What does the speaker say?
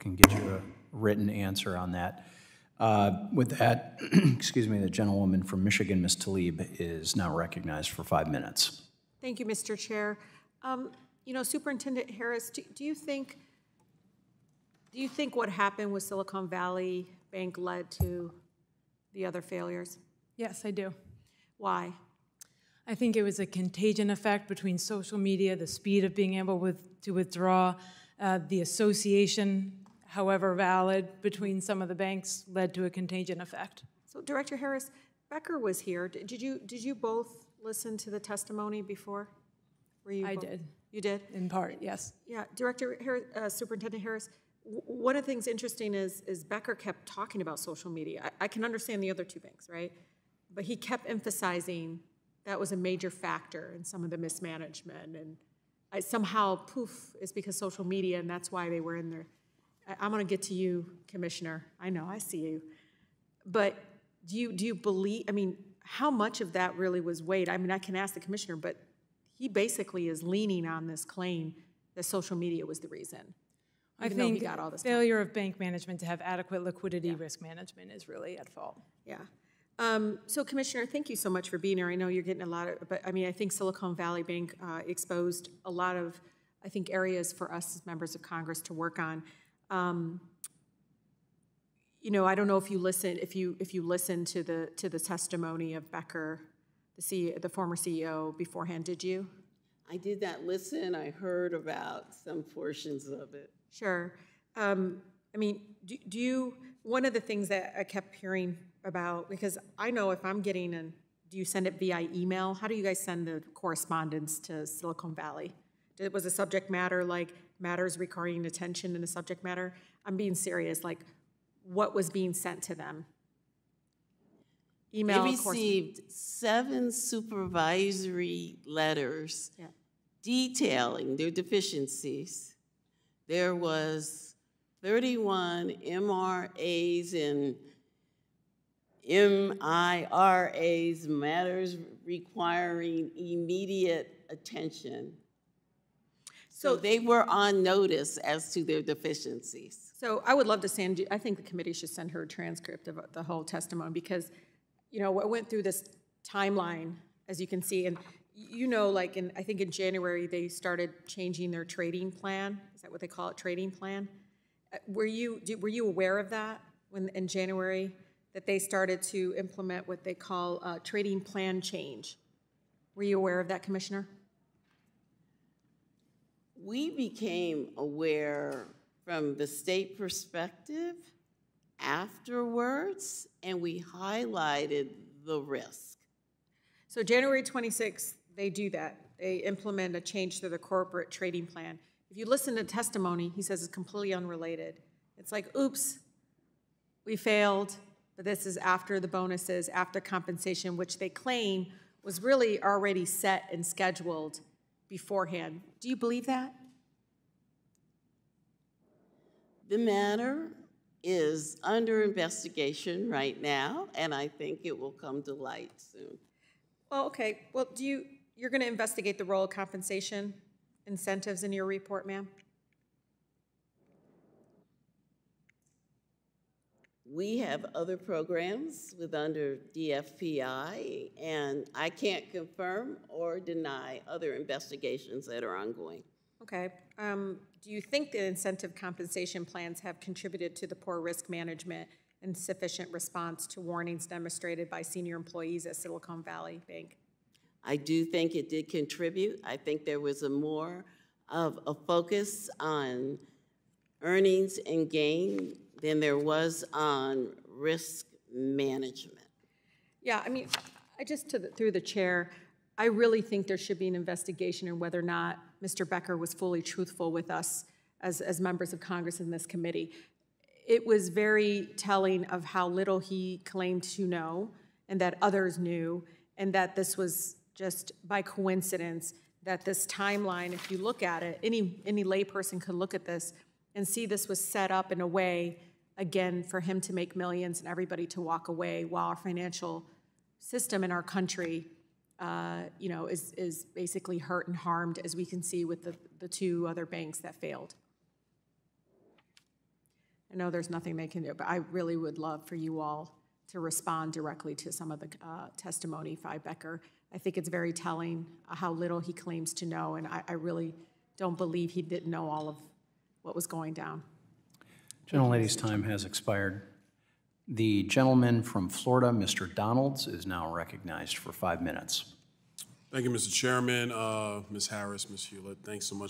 can get you a written answer on that. With that, excuse me, the gentlewoman from Michigan, Ms. Tlaib, is now recognized for 5 minutes. Thank you, Mr. Chair. You know, Superintendent Harris, do you think what happened with Silicon Valley Bank led to the other failures? Yes, I do. Why? I think it was a contagion effect between social media, the speed of being able to withdraw, the association, however valid, between some of the banks led to a contagion effect. So, Director Harris, Becker was here. Did you both listen to the testimony before? I did. You did? In part, yes. Yeah, Director Harris, Superintendent Harris, one of the things interesting is Becker kept talking about social media. I can understand the other two banks, right? But he kept emphasizing that was a major factor in some of the mismanagement. And somehow, poof, it's because social media, and that's why they were in there. I'm going to get to you, Commissioner. I know, I see you. But do you believe, I mean, how much of that really was weight? I mean, I can ask the Commissioner, but he basically is leaning on this claim that social media was the reason. I think he got all this failure of bank management to have adequate liquidity risk management is really at fault. Yeah. So, Commissioner, thank you so much for being here. I know you're getting a lot of, but I mean, I think Silicon Valley Bank exposed a lot of, I think, areas for us as members of Congress to work on. You know, I don't know if you listen, if you listened to the testimony of Becker, the former CEO, beforehand. Did you? I did not listen. I heard about some portions of it. Sure. I mean, do you? One of the things that I kept hearing about, because I know if I'm getting do you send it via email? How do you guys send the correspondence to Silicon Valley? Was the subject matter like matters requiring attention in the subject matter? I'm being serious. Like, what was being sent to them? Email. They received 7 supervisory letters detailing their deficiencies. There was 31 MRAs and MIRAs, matters requiring immediate attention. So they were on notice as to their deficiencies. So I would love to send you, I think the committee should send her a transcript of the whole testimony because, you know, I went through this timeline, as you can see, and you know, like I think in January, they started changing their trading plan. Is that what they call it, trading plan? Were you aware of that when in January that they started to implement what they call trading plan change? Were you aware of that, Commissioner? We became aware from the state perspective afterwards, and we highlighted the risk. So January 26th, they do that. They implement a change to the corporate trading plan. If you listen to testimony, he says it's completely unrelated. It's like, oops, we failed, but this is after the bonuses, after compensation, which they claim was really already set and scheduled beforehand. Do you believe that? The matter is under investigation right now, and I think it will come to light soon. Well, okay. Well, you're going to investigate the role of compensation incentives in your report, ma'am? We have other programs with under DFPI, and I can't confirm or deny other investigations that are ongoing. Okay. Do you think the incentive compensation plans have contributed to the poor risk management and sufficient response to warnings demonstrated by senior employees at Silicon Valley Bank? I do think it did contribute. I think there was more of a focus on earnings and gain than there was on risk management. Yeah, I mean, through the chair, I really think there should be an investigation in whether or not Mr. Becker was fully truthful with us as members of Congress in this committee. It was very telling of how little he claimed to know and that others knew, and that this was just by coincidence, that this timeline, if you look at it, any layperson could look at this and see this was set up in a way, again, for him to make millions and everybody to walk away while our financial system in our country you know, is basically hurt and harmed, as we can see with the 2 other banks that failed. I know there's nothing they can do, but I really would love for you all to respond directly to some of the testimony by Becker. I think it's very telling how little he claims to know, and I really don't believe he didn't know all of what was going down. Gentlelady's time has expired. The gentleman from Florida, Mr. Donalds, is now recognized for 5 minutes. Thank you, Mr. Chairman, Ms. Harris, Ms. Hewlett. Thanks so much.